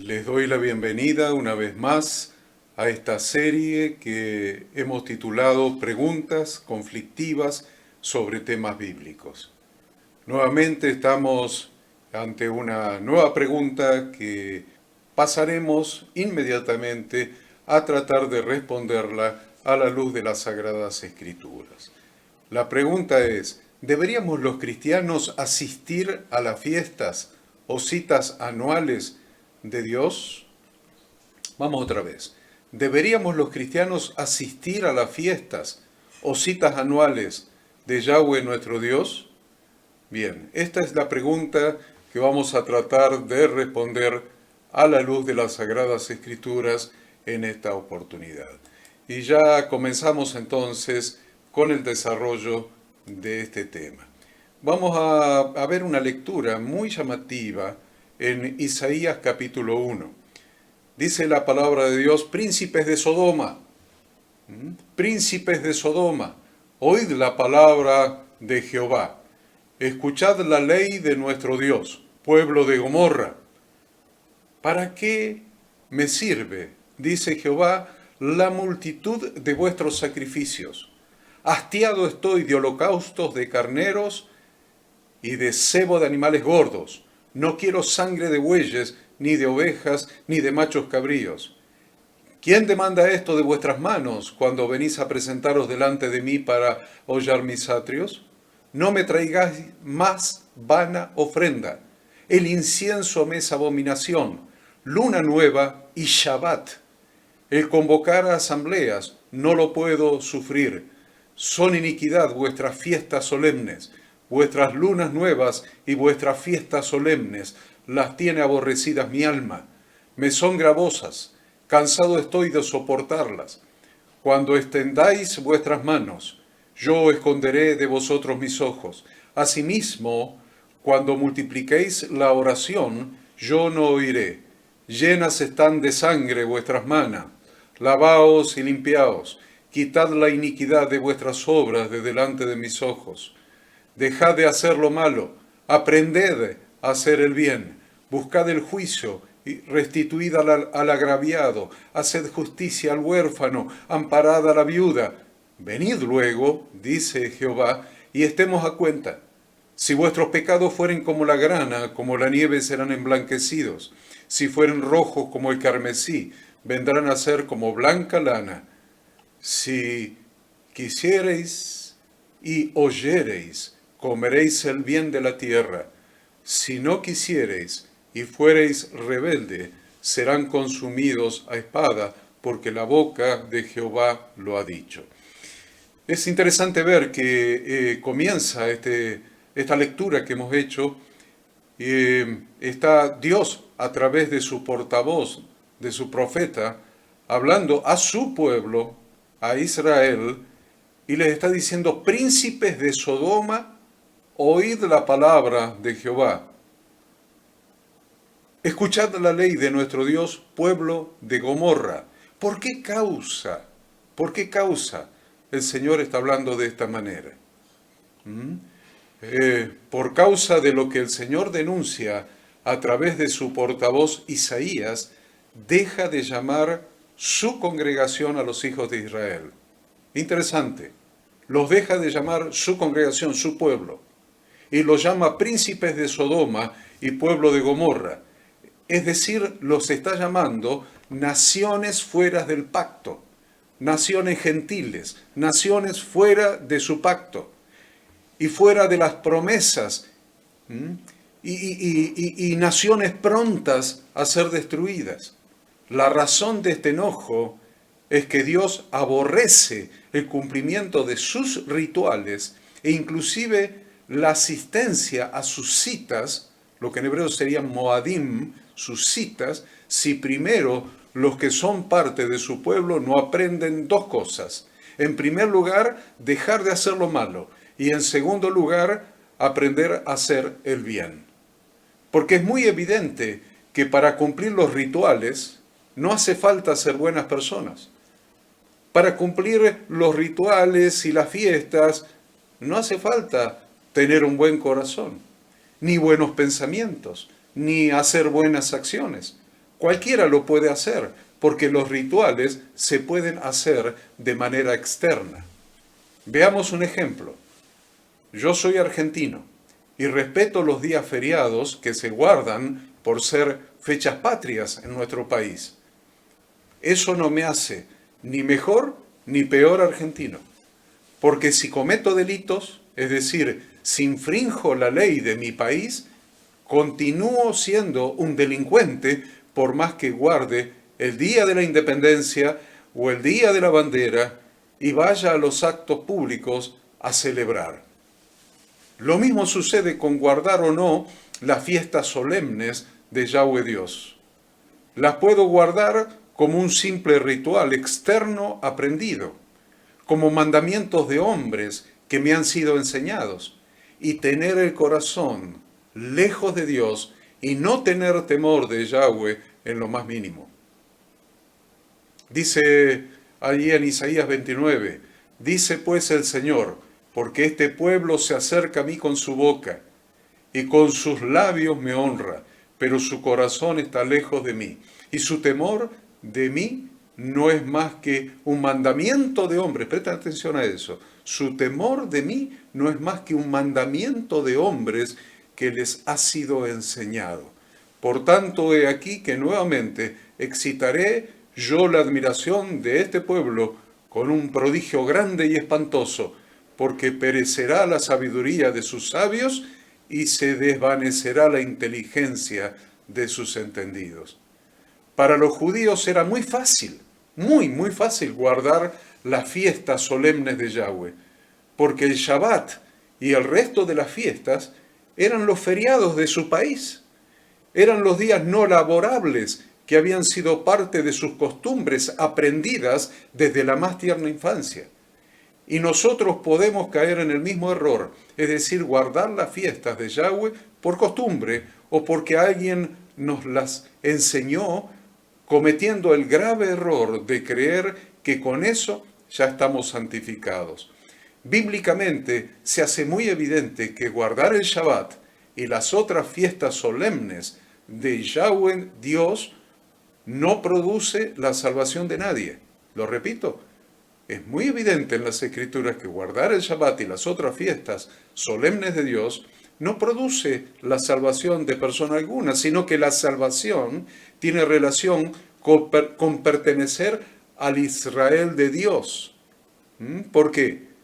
Les doy la bienvenida una vez más a esta serie que hemos titulado Preguntas conflictivas sobre temas bíblicos. Nuevamente estamos ante una nueva pregunta que pasaremos inmediatamente a tratar de responderla a la luz de las Sagradas Escrituras. La pregunta es, ¿deberíamos los cristianos asistir a las fiestas o citas anuales de Dios? Vamos otra vez. ¿Deberíamos los cristianos asistir a las fiestas o citas anuales de Yahweh nuestro Dios? Bien, esta es la pregunta que vamos a tratar de responder a la luz de las Sagradas Escrituras en esta oportunidad. Y ya comenzamos entonces con el desarrollo de este tema. Vamos a ver una lectura muy llamativa en Isaías capítulo 1. Dice la palabra de Dios: príncipes de Sodoma, príncipes de Sodoma, oíd la palabra de Jehová. Escuchad la ley de nuestro Dios, pueblo de Gomorra. ¿Para qué me sirve, dice Jehová, la multitud de vuestros sacrificios? Hastiado estoy de holocaustos de carneros y de cebo de animales gordos. No quiero sangre de bueyes, ni de ovejas, ni de machos cabríos. ¿Quién demanda esto de vuestras manos cuando venís a presentaros delante de mí para hollar mis atrios? No me traigáis más vana ofrenda. El incienso me es abominación, luna nueva y Shabbat. El convocar a asambleas no lo puedo sufrir. Son iniquidad vuestras fiestas solemnes. Vuestras lunas nuevas y vuestras fiestas solemnes las tiene aborrecidas mi alma. Me son gravosas, cansado estoy de soportarlas. Cuando extendáis vuestras manos, yo esconderé de vosotros mis ojos. Asimismo, cuando multipliquéis la oración, yo no oiré. Llenas están de sangre vuestras manos. Lavaos y limpiaos. Quitad la iniquidad de vuestras obras de delante de mis ojos. Dejad de hacer lo malo, aprended a hacer el bien, buscad el juicio y restituid al agraviado, haced justicia al huérfano, amparad a la viuda. Venid luego, dice Jehová, y estemos a cuenta. Si vuestros pecados fueren como la grana, como la nieve serán emblanquecidos. Si fueren rojos como el carmesí, vendrán a ser como blanca lana. Si quisiereis y oyereis, comeréis el bien de la tierra. Si no quisiereis y fuereis rebelde, serán consumidos a espada, porque la boca de Jehová lo ha dicho. Es interesante ver que comienza esta lectura que hemos hecho. Está Dios a través de su portavoz, de su profeta, hablando a su pueblo, a Israel, y les está diciendo: príncipes de Sodoma, oíd la palabra de Jehová. Escuchad la ley de nuestro Dios, pueblo de Gomorra. ¿Por qué causa el Señor está hablando de esta manera? Por causa de lo que el Señor denuncia a través de su portavoz Isaías, deja de llamar su congregación a los hijos de Israel. Interesante. Los deja de llamar su congregación, su pueblo, y los llama príncipes de Sodoma y pueblo de Gomorra. Es decir, los está llamando naciones fuera del pacto, naciones gentiles, naciones fuera de su pacto y fuera de las promesas, y naciones prontas a ser destruidas. La razón de este enojo es que Dios aborrece el cumplimiento de sus rituales e inclusive la asistencia a sus citas, lo que en hebreo serían moadim, sus citas, si primero los que son parte de su pueblo no aprenden dos cosas. En primer lugar, dejar de hacer lo malo, y en segundo lugar, aprender a hacer el bien. Porque es muy evidente que para cumplir los rituales no hace falta ser buenas personas. Para cumplir los rituales y las fiestas no hace falta tener un buen corazón, ni buenos pensamientos, ni hacer buenas acciones. Cualquiera lo puede hacer, porque los rituales se pueden hacer de manera externa. Veamos un ejemplo. Yo soy argentino y respeto los días feriados que se guardan por ser fechas patrias en nuestro país. Eso no me hace ni mejor ni peor argentino, porque si cometo delitos, es decir, si infrinjo la ley de mi país, continúo siendo un delincuente por más que guarde el Día de la Independencia o el Día de la Bandera y vaya a los actos públicos a celebrar. Lo mismo sucede con guardar o no las fiestas solemnes de Yahweh Dios. Las puedo guardar como un simple ritual externo aprendido, como mandamientos de hombres que me han sido enseñados, y tener el corazón lejos de Dios y no tener temor de Yahweh en lo más mínimo. Dice allí en Isaías 29, dice pues el Señor, porque este pueblo se acerca a mí con su boca y con sus labios me honra, pero su corazón está lejos de mí y su temor de mí no es más que un mandamiento de hombres. Presta atención a eso. Su temor de mí no es más que un mandamiento de hombres que les ha sido enseñado. Por tanto, he aquí que nuevamente excitaré yo la admiración de este pueblo con un prodigio grande y espantoso, porque perecerá la sabiduría de sus sabios y se desvanecerá la inteligencia de sus entendidos. Para los judíos era muy fácil, muy fácil guardar las fiestas solemnes de Yahweh, porque el Shabbat y el resto de las fiestas eran los feriados de su país, eran los días no laborables que habían sido parte de sus costumbres aprendidas desde la más tierna infancia. Y nosotros podemos caer en el mismo error, es decir, guardar las fiestas de Yahweh por costumbre o porque alguien nos las enseñó, cometiendo el grave error de creer que con eso ya estamos santificados. Bíblicamente se hace muy evidente que guardar el Shabbat y las otras fiestas solemnes de Yahweh Dios no produce la salvación de nadie. Lo repito, es muy evidente en las Escrituras que guardar el Shabbat y las otras fiestas solemnes de Dios no produce la salvación de persona alguna, sino que la salvación tiene relación con pertenecer al Israel de Dios. ¿Por qué?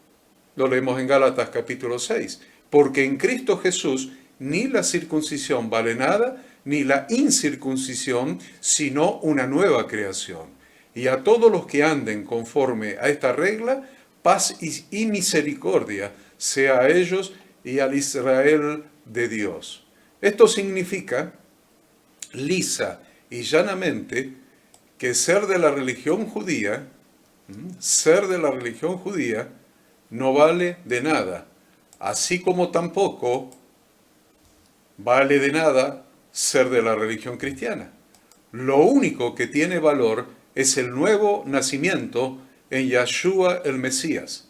Lo leemos en Gálatas capítulo 6. Porque en Cristo Jesús ni la circuncisión vale nada, ni la incircuncisión, sino una nueva creación. Y a todos los que anden conforme a esta regla, paz y misericordia sea a ellos y al Israel de Dios. Esto significa, lisa y llanamente, que ser de la religión judía no vale de nada, así como tampoco vale de nada ser de la religión cristiana. Lo único que tiene valor es el nuevo nacimiento en Yahshua el Mesías,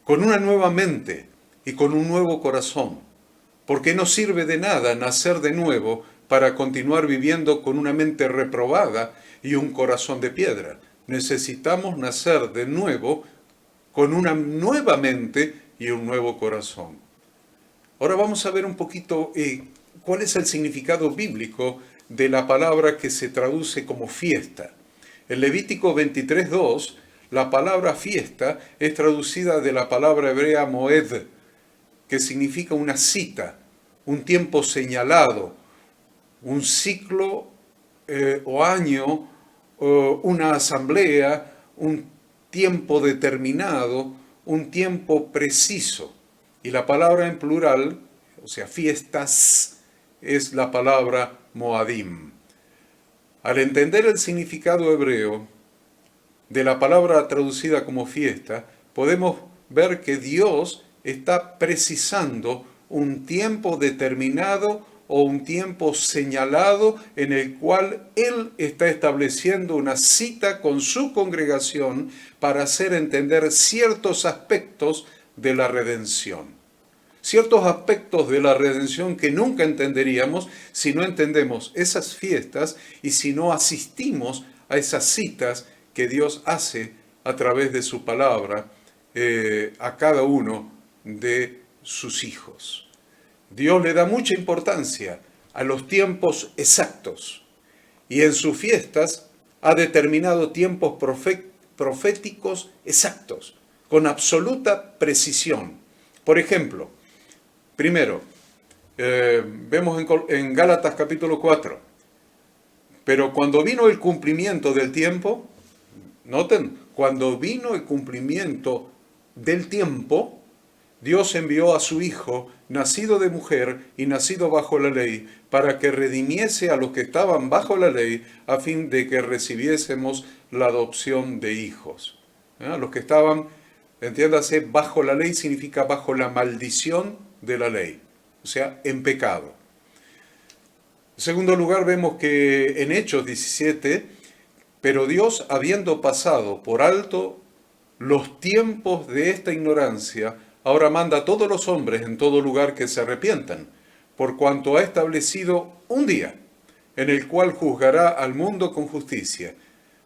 con una nueva mente y con un nuevo corazón, porque no sirve de nada nacer de nuevo para continuar viviendo con una mente reprobada y un corazón de piedra. Necesitamos nacer de nuevo con una nueva mente y un nuevo corazón. Ahora vamos a ver un poquito cuál es el significado bíblico de la palabra que se traduce como fiesta. En Levítico 23:2, la palabra fiesta es traducida de la palabra hebrea moed, que significa una cita, un tiempo señalado, un ciclo o año, una asamblea, un tiempo determinado, un tiempo preciso. Y la palabra en plural, o sea, fiestas, es la palabra moadim. Al entender el significado hebreo de la palabra traducida como fiesta, podemos ver que Dios está precisando un tiempo determinado o un tiempo señalado en el cual Él está estableciendo una cita con su congregación para hacer entender ciertos aspectos de la redención. ciertos aspectos de la redención que nunca entenderíamos si no entendemos esas fiestas y si no asistimos a esas citas que Dios hace a través de su palabra a cada uno de sus hijos. Dios le da mucha importancia a los tiempos exactos y en sus fiestas ha determinado tiempos proféticos exactos, con absoluta precisión. Por ejemplo, primero, vemos en Gálatas capítulo 4, pero cuando vino el cumplimiento del tiempo, noten, cuando vino el cumplimiento del tiempo, Dios envió a su Hijo, nacido de mujer y nacido bajo la ley, para que redimiese a los que estaban bajo la ley, a fin de que recibiésemos la adopción de hijos. Los que estaban, entiéndase, bajo la ley significa bajo la maldición de la ley, o sea, en pecado. En segundo lugar, vemos que en Hechos 17, pero Dios, habiendo pasado por alto los tiempos de esta ignorancia, ahora manda a todos los hombres en todo lugar que se arrepientan, por cuanto ha establecido un día en el cual juzgará al mundo con justicia,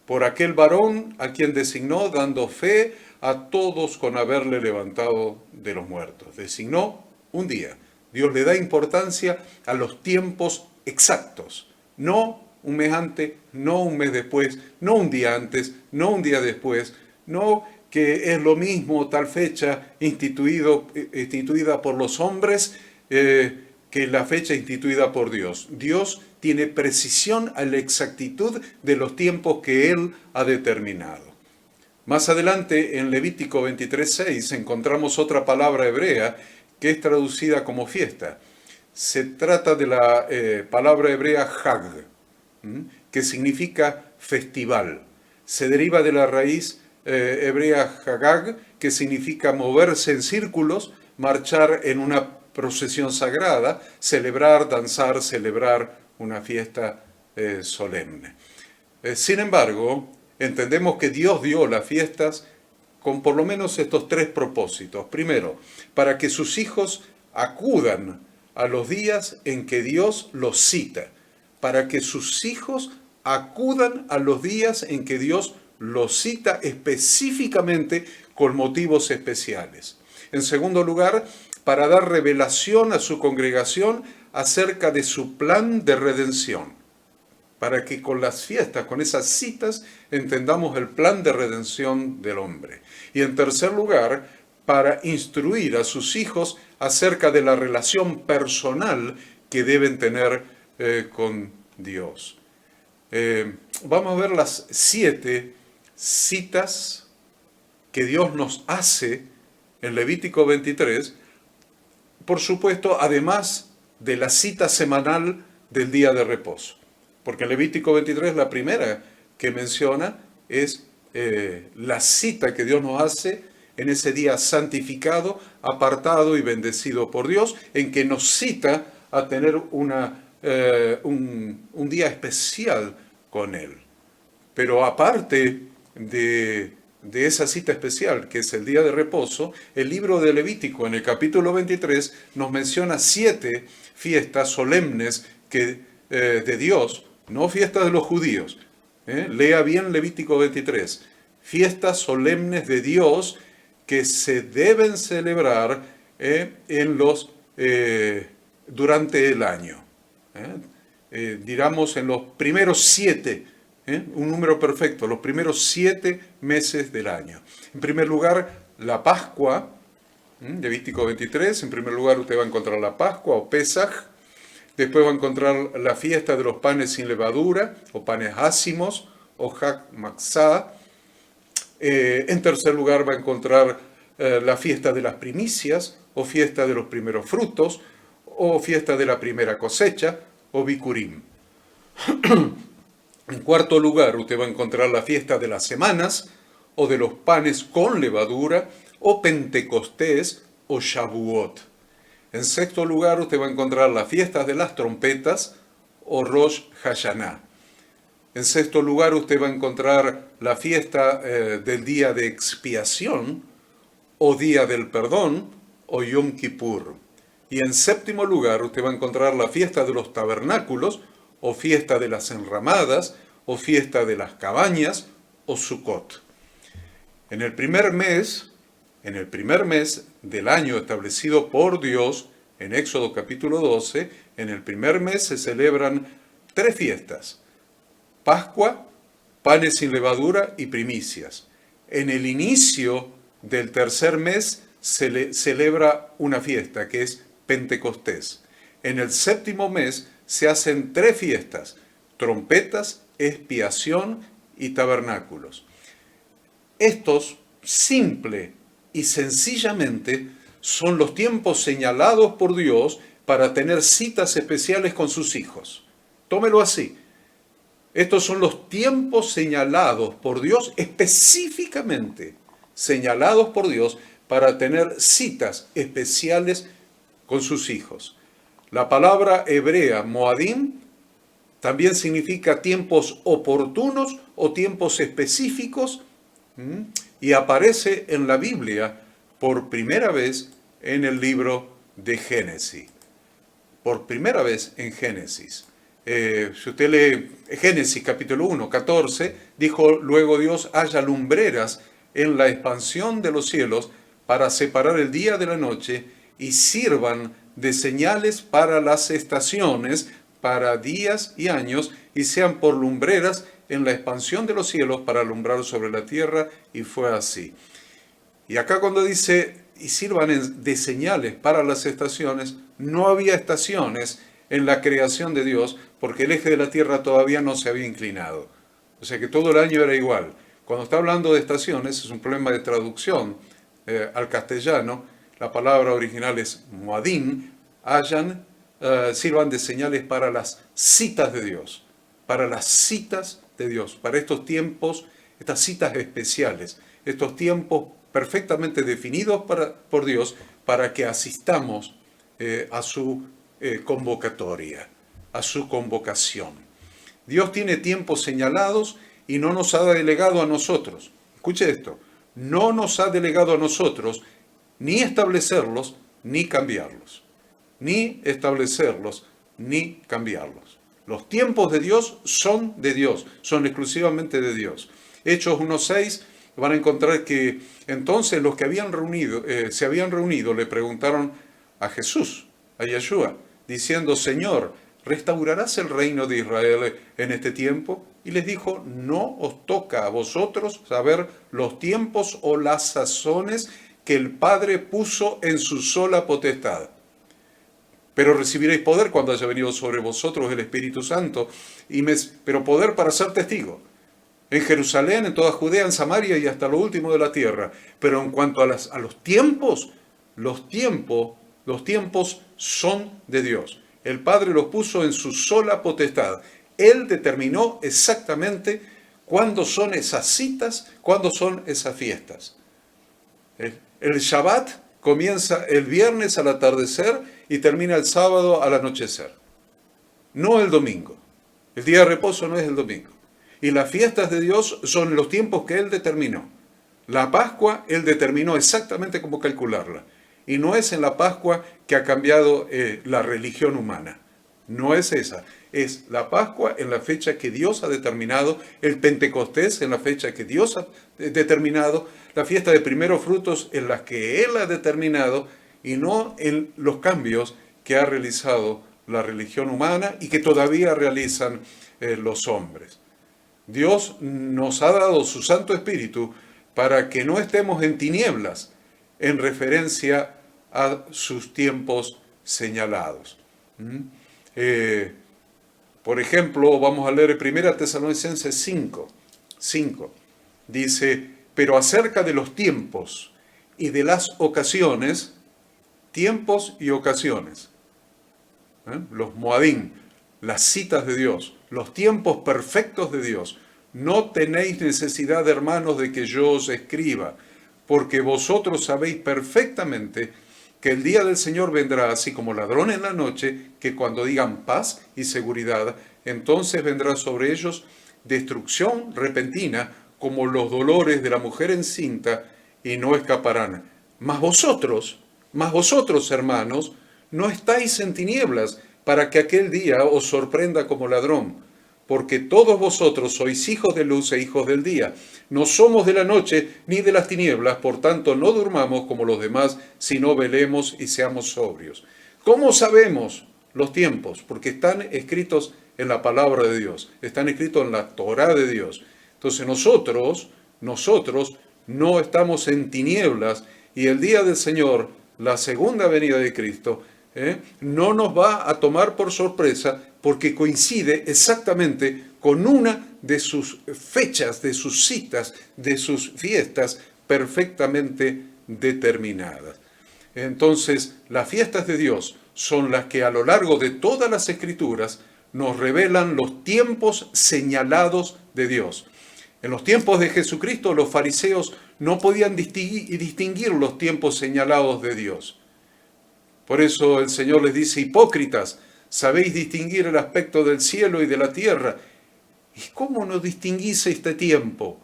por aquel varón a quien designó, dando fe a todos con haberle levantado de los muertos. Designó un día. Dios le da importancia a los tiempos exactos, no un mes antes, no un mes después, no un día antes, no un día después, no que es lo mismo tal fecha instituida por los hombres que la fecha instituida por Dios. Dios tiene precisión a la exactitud de los tiempos que Él ha determinado. Más adelante, en Levítico 23:6, encontramos otra palabra hebrea que es traducida como fiesta. Se trata de la palabra hebrea Hag, que significa festival. Se deriva de la raíz hebrea Hagag, que significa moverse en círculos, marchar en una procesión sagrada, celebrar, danzar, celebrar una fiesta solemne. Sin embargo, entendemos que Dios dio las fiestas con por lo menos estos tres propósitos. Primero, para que sus hijos acudan a los días en que Dios los cita, para que sus hijos acudan a los días en que Dios los cita específicamente con motivos especiales. En segundo lugar, para dar revelación a su congregación acerca de su plan de redención, para que con las fiestas, con esas citas, entendamos el plan de redención del hombre. Y en tercer lugar, para instruir a sus hijos acerca de la relación personal que deben tener con Dios. Vamos a ver las 7 citas que Dios nos hace en Levítico 23, por supuesto, además de la cita semanal del día de reposo. Porque en Levítico 23 la primera que menciona es la cita que Dios nos hace en ese día santificado, apartado y bendecido por Dios, en que nos cita a tener un día especial con Él. Pero aparte de esa cita especial, que es el día de reposo, el libro de Levítico, en el capítulo 23, nos menciona 7 fiestas solemnes de Dios, no fiestas de los judíos. Lea bien Levítico 23. Fiestas solemnes de Dios que se deben celebrar durante el año. Digamos en los primeros 7, un número perfecto, los primeros 7 meses del año. En primer lugar, la Pascua, Levítico 23, en primer lugar usted va a encontrar la Pascua o Pesaj, después va a encontrar la fiesta de los panes sin levadura, o panes ácimos, o Hag Matzah. En tercer lugar va a encontrar la fiesta de las primicias, o fiesta de los primeros frutos, o fiesta de la primera cosecha, o Bikurim. En cuarto lugar, usted va a encontrar la fiesta de las semanas, o de los panes con levadura, o Pentecostés, o Shavuot. En sexto lugar, usted va a encontrar las fiestas de las trompetas, o Rosh Hashanah. En sexto lugar, usted va a encontrar la fiesta del día de expiación, o día del perdón, o Yom Kippur. Y en séptimo lugar, usted va a encontrar la fiesta de los tabernáculos, o fiesta de las enramadas, o fiesta de las cabañas, o Sukkot. En el primer mes del año establecido por Dios, en Éxodo capítulo 12, en el primer mes se celebran 3 fiestas: Pascua, panes sin levadura y primicias. En el inicio del tercer mes se celebra una fiesta que es Pentecostés. En el séptimo mes se hacen 3 fiestas: trompetas, expiación y tabernáculos. Estos, simple y sencillamente, son los tiempos señalados por Dios para tener citas especiales con sus hijos. Tómelo así. Estos son los tiempos señalados por Dios, específicamente señalados por Dios para tener citas especiales con sus hijos. La palabra hebrea Moadim también significa tiempos oportunos o tiempos específicos, y aparece en la Biblia por primera vez en el libro de Génesis. Por primera vez en Génesis. Si usted lee Génesis capítulo 1, 14, dijo luego Dios: haya lumbreras en la expansión de los cielos para separar el día de la noche y sirvan de señales para las estaciones, para días y años, y sean por lumbreras en la expansión de los cielos para alumbrar sobre la tierra, y fue así. Y acá cuando dice y sirvan de señales para las estaciones, no había estaciones en la creación de Dios porque el eje de la tierra todavía no se había inclinado. O sea que todo el año era igual. Cuando está hablando de estaciones es un problema de traducción al castellano. La palabra original es Moadim, sirvan de señales para las citas de Dios, para las citas de Dios, para estos tiempos, estas citas especiales, estos tiempos perfectamente definidos por Dios para que asistamos a su convocatoria, a su convocación. Dios tiene tiempos señalados y no nos ha delegado a nosotros. Escuche esto, no nos ha delegado a nosotros ni establecerlos ni cambiarlos. Ni establecerlos ni cambiarlos. Los tiempos de Dios, son exclusivamente de Dios. Hechos 1:6 van a encontrar que entonces los que se habían reunido le preguntaron a Jesús, a Yeshua, diciendo: Señor, ¿restaurarás el reino de Israel en este tiempo? Y les dijo: no os toca a vosotros saber los tiempos o las sazones que el Padre puso en su sola potestad. Pero recibiréis poder cuando haya venido sobre vosotros el Espíritu Santo, pero poder para ser testigo. En Jerusalén, en toda Judea, en Samaria y hasta lo último de la tierra. Pero en cuanto a los tiempos son de Dios. El Padre los puso en su sola potestad. Él determinó exactamente cuándo son esas citas, cuándo son esas fiestas. El Shabbat comienza el viernes al atardecer y termina el sábado al anochecer. No el domingo. El día de reposo no es el domingo. Y las fiestas de Dios son los tiempos que Él determinó. La Pascua, Él determinó exactamente cómo calcularla. Y no es en la Pascua que ha cambiado la religión humana. No es esa. Es la Pascua en la fecha que Dios ha determinado, el Pentecostés en la fecha que Dios ha determinado, la fiesta de primeros frutos en las que Él ha determinado, y no en los cambios que ha realizado la religión humana y que todavía realizan los hombres. Dios nos ha dado su Santo Espíritu para que no estemos en tinieblas en referencia a sus tiempos señalados. Por ejemplo, vamos a leer 1 Tesalonicenses 5. Dice: pero acerca de los tiempos y de las ocasiones, tiempos y ocasiones, los Moadim, las citas de Dios, los tiempos perfectos de Dios, no tenéis necesidad, hermanos, de que yo os escriba, porque vosotros sabéis perfectamente que el día del Señor vendrá así como ladrón en la noche, que cuando digan paz y seguridad, entonces vendrá sobre ellos destrucción repentina, como los dolores de la mujer encinta, y no escaparán. Mas vosotros, hermanos, no estáis en tinieblas para que aquel día os sorprenda como ladrón, porque todos vosotros sois hijos de luz e hijos del día. No somos de la noche ni de las tinieblas, por tanto no durmamos como los demás, sino velemos y seamos sobrios. ¿Cómo sabemos los tiempos? Porque están escritos en la palabra de Dios, están escritos en la Torá de Dios. Entonces nosotros no estamos en tinieblas, y el día del Señor, la segunda venida de Cristo, no nos va a tomar por sorpresa, porque coincide exactamente con una de sus fechas, de sus citas, de sus fiestas perfectamente determinadas. Entonces, las fiestas de Dios son las que a lo largo de todas las Escrituras nos revelan los tiempos señalados de Dios. En los tiempos de Jesucristo, los fariseos no podían distinguir los tiempos señalados de Dios. Por eso el Señor les dice: hipócritas, sabéis distinguir el aspecto del cielo y de la tierra. ¿Y cómo no distinguís este tiempo?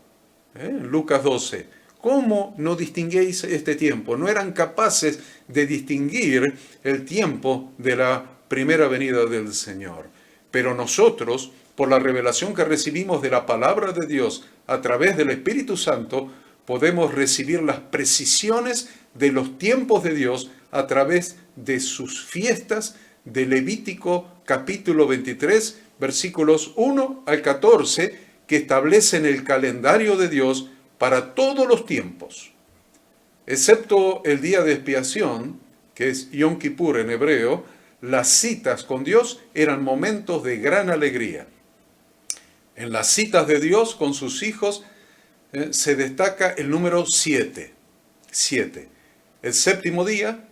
Lucas 12. ¿Cómo no distinguéis este tiempo? No eran capaces de distinguir el tiempo de la primera venida del Señor. Pero nosotros, por la revelación que recibimos de la palabra de Dios a través del Espíritu Santo, podemos recibir las precisiones de los tiempos de Dios a través de sus fiestas de Levítico capítulo 23, versículos 1 al 14, que establecen el calendario de Dios para todos los tiempos, excepto el día de expiación, que es Yom Kippur en hebreo. Las citas con Dios eran momentos de gran alegría. En las citas de Dios con sus hijos se destaca el número 7. El séptimo día,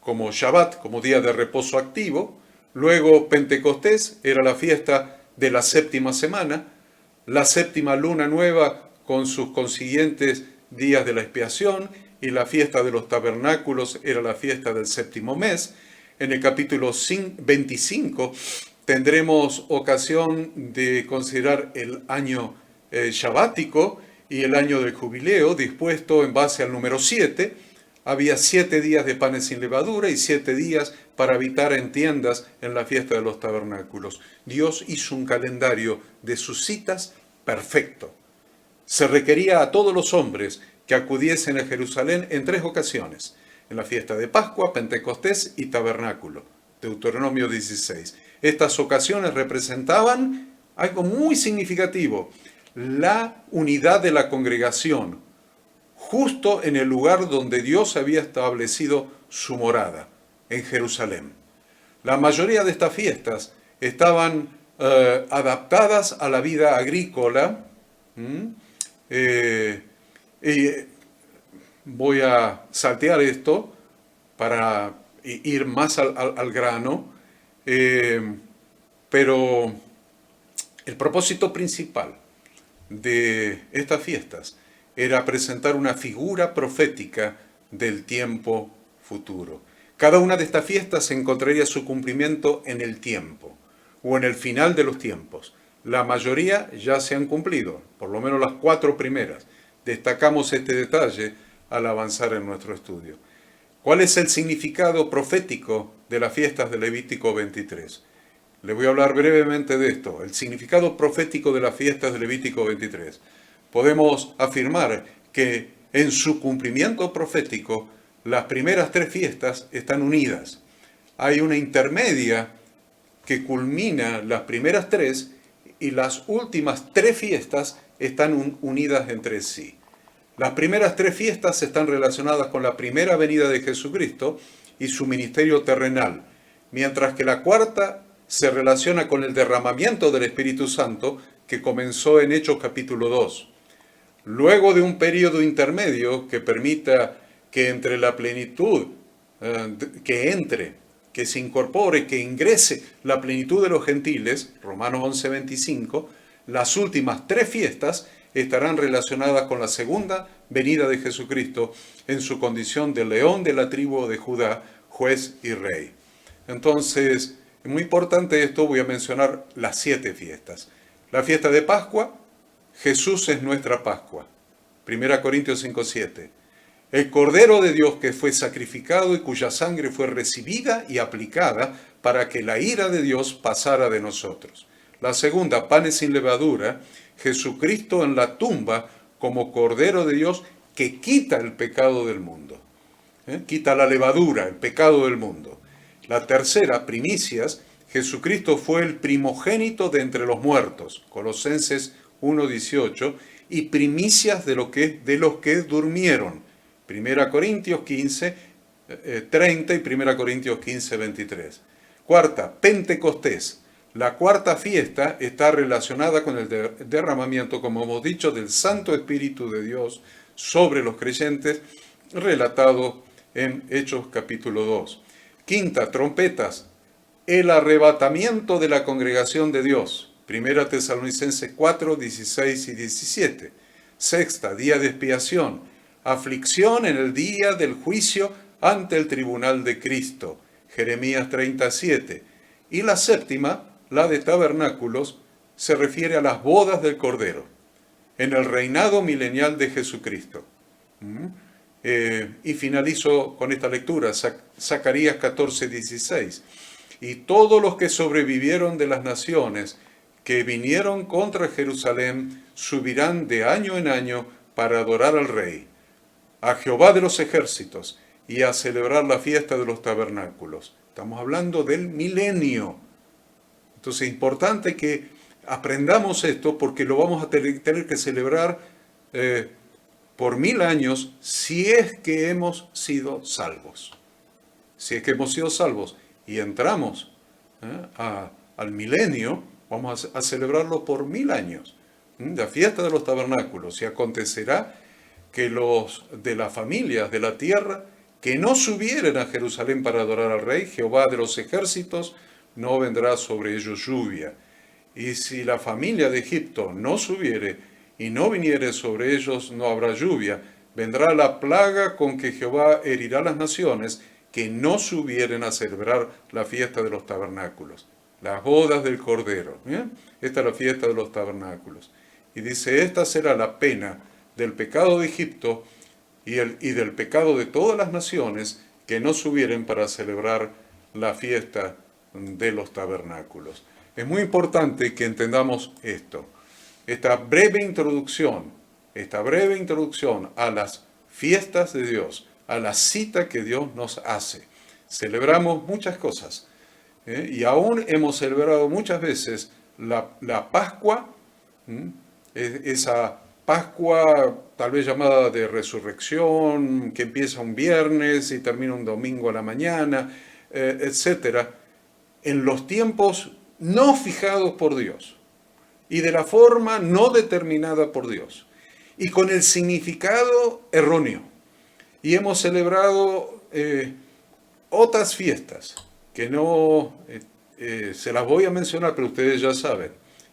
como Shabbat, como día de reposo activo. Luego Pentecostés era la fiesta de la séptima semana. La séptima luna nueva con sus consiguientes días de la expiación, y la fiesta de los tabernáculos era la fiesta del séptimo mes. En el capítulo 25 tendremos ocasión de considerar el año shabático y el año del jubileo, dispuesto en base al número 7. Había 7 días de panes sin levadura y 7 días para habitar en tiendas en la fiesta de los tabernáculos. Dios hizo un calendario de sus citas perfecto. Se requería a todos los hombres que acudiesen a Jerusalén en 3 ocasiones: en la fiesta de Pascua, Pentecostés y Tabernáculo. Deuteronomio 16. Estas ocasiones representaban algo muy significativo: la unidad de la congregación, justo en el lugar donde Dios había establecido su morada, en Jerusalén. La mayoría de estas fiestas estaban adaptadas a la vida agrícola. Voy a saltear esto para ir más al grano, pero el propósito principal de estas fiestas era presentar una figura profética del tiempo futuro. Cada una de estas fiestas encontraría su cumplimiento en el tiempo o en el final de los tiempos. La mayoría ya se han cumplido, por lo menos las 4 primeras. Destacamos este detalle al avanzar en nuestro estudio. ¿Cuál es el significado profético de las fiestas de Levítico 23? Le voy a hablar brevemente de esto. El significado profético de las fiestas de Levítico 23. Podemos afirmar que en su cumplimiento profético, las primeras 3 fiestas están unidas. Hay una intermedia que culmina las primeras 3, y las últimas 3 fiestas están unidas entre sí. Las primeras 3 fiestas están relacionadas con la primera venida de Jesucristo y su ministerio terrenal, mientras que la cuarta se relaciona con el derramamiento del Espíritu Santo, que comenzó en Hechos capítulo 2. Luego de un periodo intermedio que permita que entre la plenitud, que se incorpore, que ingrese la plenitud de los gentiles, Romanos 11:25, las últimas 3 fiestas estarán relacionadas con la segunda venida de Jesucristo en su condición de león de la tribu de Judá, juez y rey. Entonces, es muy importante esto. Voy a mencionar las 7 fiestas. La fiesta de Pascua: Jesús es nuestra Pascua, 1 Corintios 5:7. El Cordero de Dios que fue sacrificado y cuya sangre fue recibida y aplicada para que la ira de Dios pasara de nosotros. La segunda, panes sin levadura, Jesucristo en la tumba como Cordero de Dios que quita el pecado del mundo. Quita la levadura, el pecado del mundo. La tercera, primicias, Jesucristo fue el primogénito de entre los muertos, Colosenses 1:18, y primicias de los que durmieron, 1 Corintios 15:30 y 1 Corintios 15:23. Cuarta, Pentecostés. La cuarta fiesta está relacionada con el derramamiento, como hemos dicho, del Santo Espíritu de Dios sobre los creyentes, relatado en Hechos capítulo 2. Quinta, trompetas. El arrebatamiento de la congregación de Dios. 1 Tesalonicenses 4, 16 y 17. Sexta, día de expiación. Aflicción en el día del juicio ante el tribunal de Cristo. Jeremías 37. Y la séptima, la de tabernáculos, se refiere a las bodas del Cordero, en el reinado milenial de Jesucristo. Y finalizo con esta lectura, Zacarías 14:16. Y todos los que sobrevivieron de las naciones que vinieron contra Jerusalén subirán de año en año para adorar al Rey, a Jehová de los ejércitos, y a celebrar la fiesta de los tabernáculos. Estamos hablando del milenio. Entonces es importante que aprendamos esto porque lo vamos a tener que celebrar por 1000 años si es que hemos sido salvos. Si es que hemos sido salvos y entramos al milenio, vamos a celebrarlo por 1000 años. La fiesta de los tabernáculos. Y acontecerá que los de las familias de la tierra que no subieren a Jerusalén para adorar al Rey, Jehová de los ejércitos, no vendrá sobre ellos lluvia. Y si la familia de Egipto no subiere y no viniere sobre ellos, no habrá lluvia. Vendrá la plaga con que Jehová herirá las naciones que no subieren a celebrar la fiesta de los tabernáculos. Las bodas del Cordero. Esta es la fiesta de los tabernáculos. Y dice, esta será la pena del pecado de Egipto y del pecado de todas las naciones que no subieren para celebrar la fiesta de los tabernáculos. Es muy importante que entendamos esto. Esta breve introducción a las fiestas de Dios, a la cita que Dios nos hace. Celebramos muchas cosas y aún hemos celebrado muchas veces la Pascua, esa Pascua tal vez llamada de resurrección, que empieza un viernes y termina un domingo a la mañana, etcétera, en los tiempos no fijados por Dios y de la forma no determinada por Dios y con el significado erróneo. Y hemos celebrado otras fiestas que no se las voy a mencionar, pero ustedes ya saben,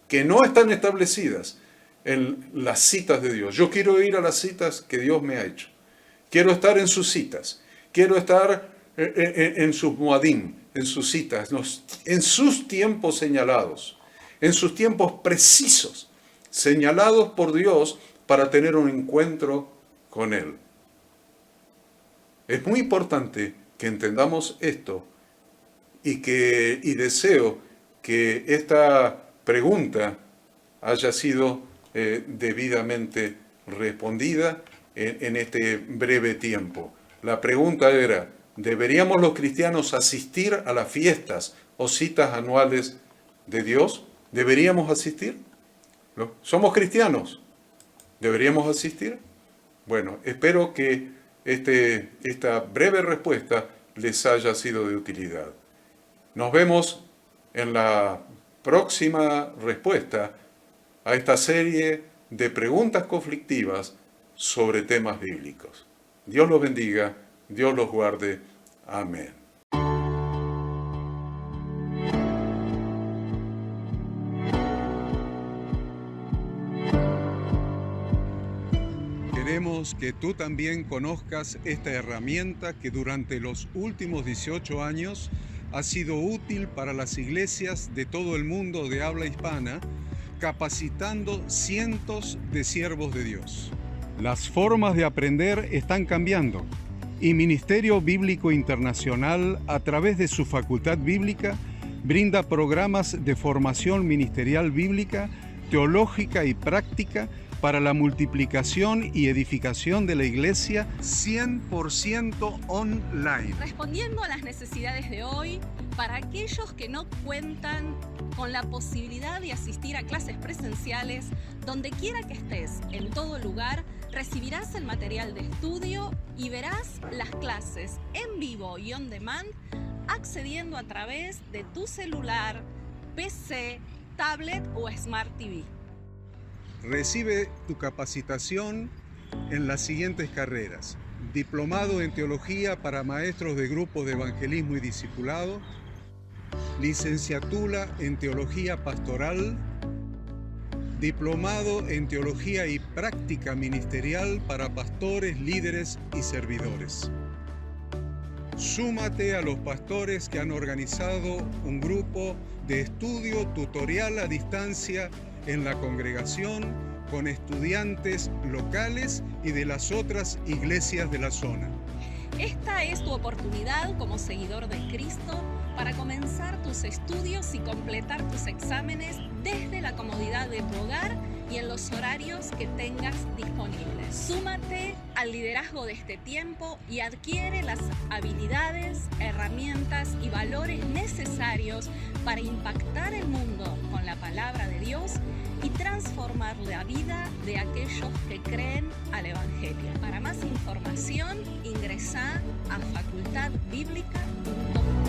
que no están establecidas en las citas de Dios. Yo quiero ir a las citas que Dios me ha hecho. Quiero estar en sus citas. Quiero estar en sus muadim, en sus citas, en sus tiempos señalados, en sus tiempos precisos, señalados por Dios para tener un encuentro con Él. Es muy importante que entendamos esto y deseo que esta pregunta haya sido debidamente respondida en este breve tiempo. La pregunta era, ¿deberíamos los cristianos asistir a las fiestas o citas anuales de Dios? ¿Deberíamos asistir? ¿No? ¿Somos cristianos? ¿Deberíamos asistir? Bueno, espero que esta breve respuesta les haya sido de utilidad. Nos vemos en la próxima respuesta a esta serie de preguntas conflictivas sobre temas bíblicos. Dios los bendiga, Dios los guarde. Amén. Queremos que tú también conozcas esta herramienta que durante los últimos 18 años ha sido útil para las iglesias de todo el mundo de habla hispana, capacitando cientos de siervos de Dios. Las formas de aprender están cambiando y Ministerio Bíblico Internacional, a través de su Facultad Bíblica, brinda programas de formación ministerial bíblica, teológica y práctica para la multiplicación y edificación de la Iglesia 100% online. Respondiendo a las necesidades de hoy, para aquellos que no cuentan con la posibilidad de asistir a clases presenciales, donde quiera que estés, en todo lugar, recibirás el material de estudio y verás las clases en vivo y on demand, accediendo a través de tu celular, PC, tablet o Smart TV. Recibe tu capacitación en las siguientes carreras: diplomado en teología para maestros de grupos de evangelismo y discipulado, licenciatura en teología pastoral, diplomado en teología y práctica ministerial para pastores, líderes y servidores. Súmate a los pastores que han organizado un grupo de estudio tutorial a distancia en la congregación con estudiantes locales y de las otras iglesias de la zona. Esta es tu oportunidad como seguidor de Cristo para comenzar tus estudios y completar tus exámenes desde la comodidad de tu hogar y en los horarios que tengas disponibles. Súmate al liderazgo de este tiempo y adquiere las habilidades, herramientas y valores necesarios para impactar el mundo con la palabra de Dios y transformar la vida de aquellos que creen al Evangelio. Para más información, ingresá a facultadbiblica.com.